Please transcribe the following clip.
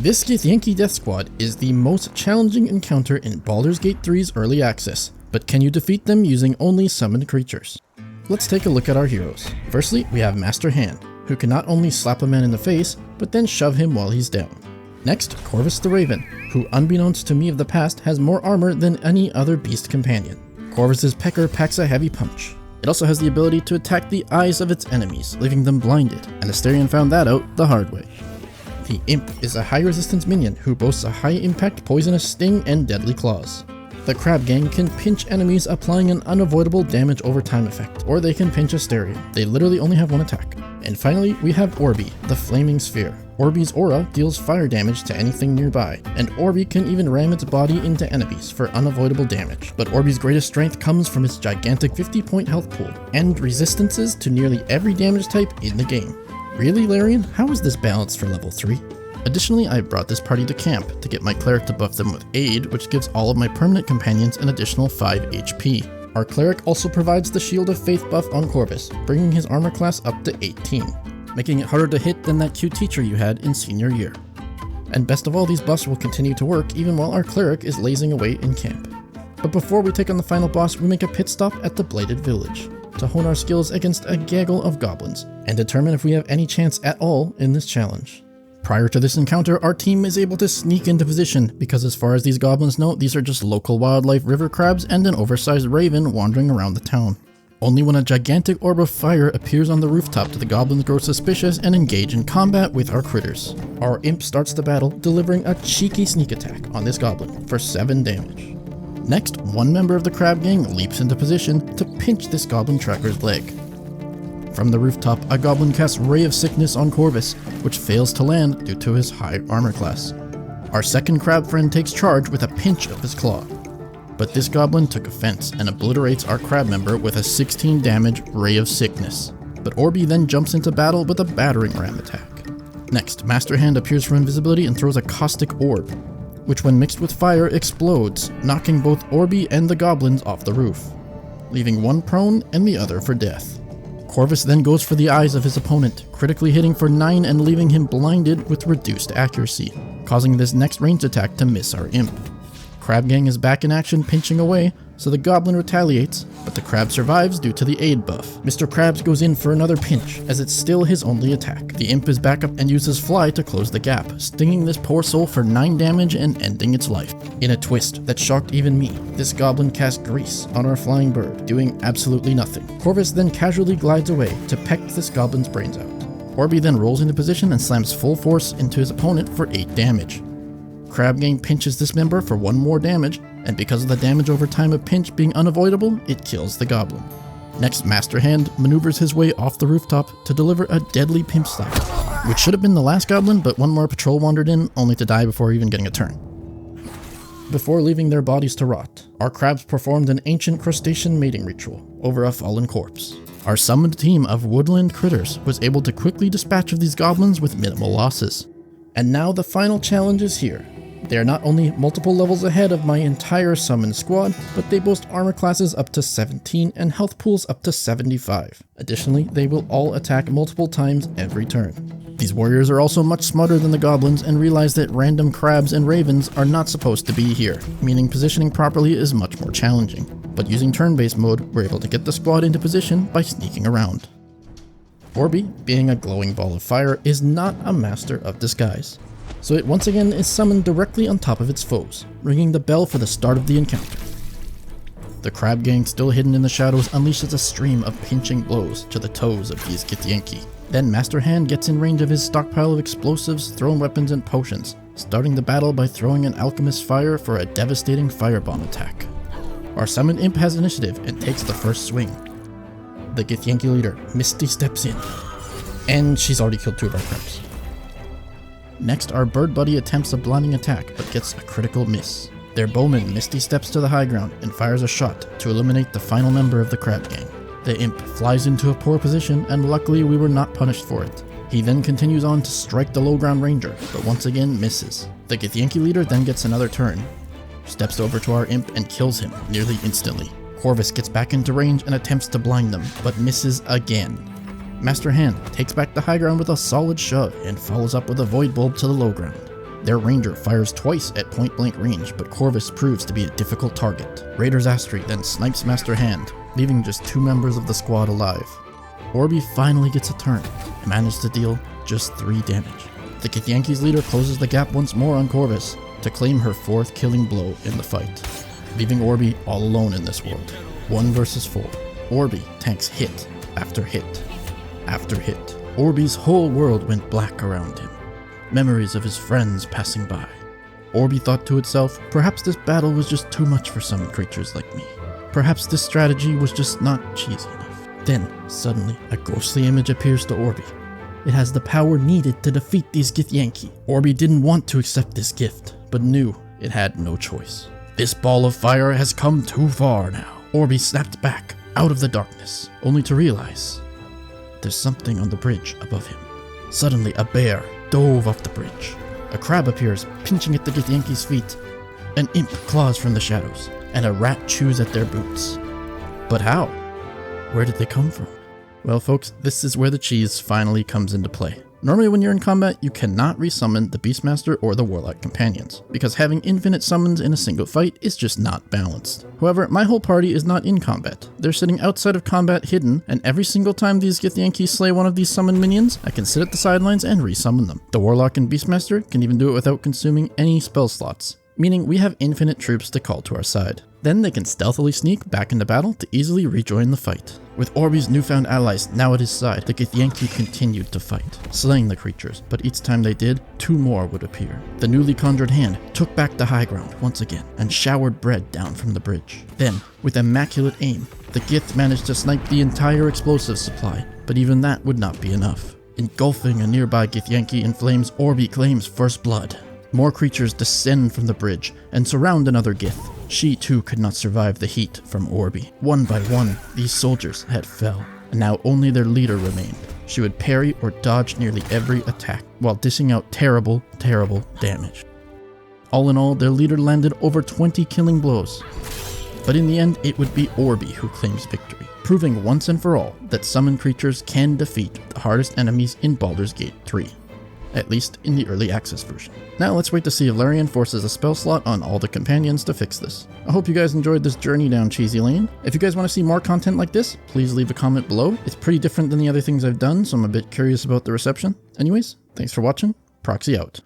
This Githyanki Deathsquad is the most challenging encounter in Baldur's Gate 3's early access, but can you defeat them using only summoned creatures? Let's take a look at our heroes. Firstly, we have Master Hand, who can not only slap a man in the face, but then shove him while he's down. Next, Corvus the Raven, who unbeknownst to me of the past has more armor than any other beast companion. Corvus's pecker packs a heavy punch. It also has the ability to attack the eyes of its enemies, leaving them blinded, and Asterion found that out the hard way. The Imp is a high resistance minion who boasts a high impact poisonous sting and deadly claws. The Crab Gang can pinch enemies, applying an unavoidable damage over time effect, or they can pinch Asterion. They literally only have one attack. And finally, we have Orbi, the Flaming Sphere. Orbi's aura deals fire damage to anything nearby, and Orbi can even ram its body into enemies for unavoidable damage. But Orbi's greatest strength comes from its gigantic 50-point health pool, and resistances to nearly every damage type in the game. Really, Larian? How is this balanced for level 3? Additionally, I brought this party to camp to get my cleric to buff them with Aid, which gives all of my permanent companions an additional 5 HP. Our cleric also provides the Shield of Faith buff on Corvus, bringing his armor class up to 18, making it harder to hit than that cute teacher you had in senior year. And best of all, these buffs will continue to work even while our cleric is lazing away in camp. But before we take on the final boss, we make a pit stop at the Blighted Village to hone our skills against a gaggle of goblins and determine if we have any chance at all in this challenge. Prior to this encounter, our team is able to sneak into position because as far as these goblins know, these are just local wildlife river crabs and an oversized raven wandering around the town. Only when a gigantic orb of fire appears on the rooftop do the goblins grow suspicious and engage in combat with our critters. Our imp starts the battle, delivering a cheeky sneak attack on this goblin for 7 damage. Next, one member of the Crab Gang leaps into position to pinch this goblin tracker's leg. From the rooftop, a goblin casts Ray of Sickness on Corvus, which fails to land due to his high armor class. Our second crab friend takes charge with a pinch of his claw. But this goblin took offense and obliterates our crab member with a 16 damage Ray of Sickness. But Orbi then jumps into battle with a battering ram attack. Next, Master Hand appears from invisibility and throws a caustic orb, which when mixed with fire explodes, knocking both Orbi and the goblins off the roof, leaving one prone and the other for death. Corvus then goes for the eyes of his opponent, critically hitting for 9 and leaving him blinded with reduced accuracy, causing this next ranged attack to miss our imp. Crab Gang is back in action pinching away, so the goblin retaliates, but the crab survives due to the aid buff. Mr. Krabs goes in for another pinch, as it's still his only attack. The imp is back up and uses fly to close the gap, stinging this poor soul for 9 damage and ending its life. In a twist that shocked even me, this goblin cast grease on our flying bird, doing absolutely nothing. Corvus then casually glides away to peck this goblin's brains out. Orbi then rolls into position and slams full force into his opponent for 8 damage. Crab Gang pinches this member for 1 more damage, and because of the damage over time of pinch being unavoidable, it kills the goblin. Next, Master Hand maneuvers his way off the rooftop to deliver a deadly pimp slap, which should have been the last goblin, but one more patrol wandered in, only to die before even getting a turn. Before leaving their bodies to rot, our crabs performed an ancient crustacean mating ritual over a fallen corpse. Our summoned team of woodland critters was able to quickly dispatch of these goblins with minimal losses. And now the final challenge is here. They are not only multiple levels ahead of my entire summoned squad, but they boast armor classes up to 17 and health pools up to 75. Additionally, they will all attack multiple times every turn. These warriors are also much smarter than the goblins and realize that random crabs and ravens are not supposed to be here, meaning positioning properly is much more challenging. But using turn-based mode, we're able to get the squad into position by sneaking around. Orbi, being a glowing ball of fire, is not a master of disguise, so it once again is summoned directly on top of its foes, ringing the bell for the start of the encounter. The Crab Gang, still hidden in the shadows, unleashes a stream of pinching blows to the toes of these Githyanki. Then Master Hand gets in range of his stockpile of explosives, thrown weapons, and potions, starting the battle by throwing an alchemist's fire for a devastating firebomb attack. Our summoned imp has initiative and takes the first swing. The Githyanki leader, Misty, steps in, and she's already killed 2 of our crabs. Next, our bird buddy attempts a blinding attack, but gets a critical miss. Their bowman, Misty, steps to the high ground and fires a shot to eliminate the final member of the Crab Gang. The imp flies into a poor position, and luckily we were not punished for it. He then continues on to strike the low ground ranger, but once again misses. The Githyanki leader then gets another turn, steps over to our imp and kills him nearly instantly. Corvus gets back into range and attempts to blind them, but misses again. Master Hand takes back the high ground with a solid shove and follows up with a void bulb to the low ground. Their ranger fires twice at point-blank range, but Corvus proves to be a difficult target. Raider's Astri then snipes Master Hand, leaving just 2 members of the squad alive. Orby finally gets a turn, and manages to deal just 3 damage. The Githyanki's leader closes the gap once more on Corvus to claim her 4th killing blow in the fight, leaving Orby all alone in this world. 1 versus 4. Orby tanks hit after hit after hit. Orby's whole world went black around him. Memories of his friends passing by. Orby thought to itself, perhaps this battle was just too much for some creatures like me. Perhaps this strategy was just not cheesy enough. Then, suddenly, a ghostly image appears to Orby. It has the power needed to defeat these Githyanki. Orby didn't want to accept this gift, but knew it had no choice. This ball of fire has come too far now. Orby snapped back, out of the darkness, only to realize there's something on the bridge above him. Suddenly, a bear dove off the bridge. A crab appears, pinching at the Githyanki's feet. An imp claws from the shadows, and a rat chews at their boots. But how? Where did they come from? Well folks, this is where the cheese finally comes into play. Normally when you're in combat, you cannot resummon the Beastmaster or the Warlock companions, because having infinite summons in a single fight is just not balanced. However, my whole party is not in combat. They're sitting outside of combat hidden, and every single time these Githyanki slay one of these summoned minions, I can sit at the sidelines and resummon them. The Warlock and Beastmaster can even do it without consuming any spell slots, meaning we have infinite troops to call to our side. Then they can stealthily sneak back into battle to easily rejoin the fight. With Orby's newfound allies now at his side, the Githyanki continued to fight, slaying the creatures, but each time they did, 2 more would appear. The newly conjured hand took back the high ground once again, and showered bread down from the bridge. Then, with immaculate aim, the Gith managed to snipe the entire explosive supply, but even that would not be enough. Engulfing a nearby Githyanki in flames, Orby claims first blood. More creatures descend from the bridge and surround another Gith. She too could not survive the heat from Orby. One by one, these soldiers had fell, and now only their leader remained. She would parry or dodge nearly every attack, while dishing out terrible, terrible damage. All in all, their leader landed over 20 killing blows. But in the end, it would be Orby who claims victory, proving once and for all that summoned creatures can defeat the hardest enemies in Baldur's Gate 3. At least in the early access version. Now let's wait to see if Larian forces a spell slot on all the companions to fix this. I hope you guys enjoyed this journey down Cheesy Lane. If you guys want to see more content like this, please leave a comment below. It's pretty different than the other things I've done, so I'm a bit curious about the reception. Anyways, thanks for watching. Proxy out.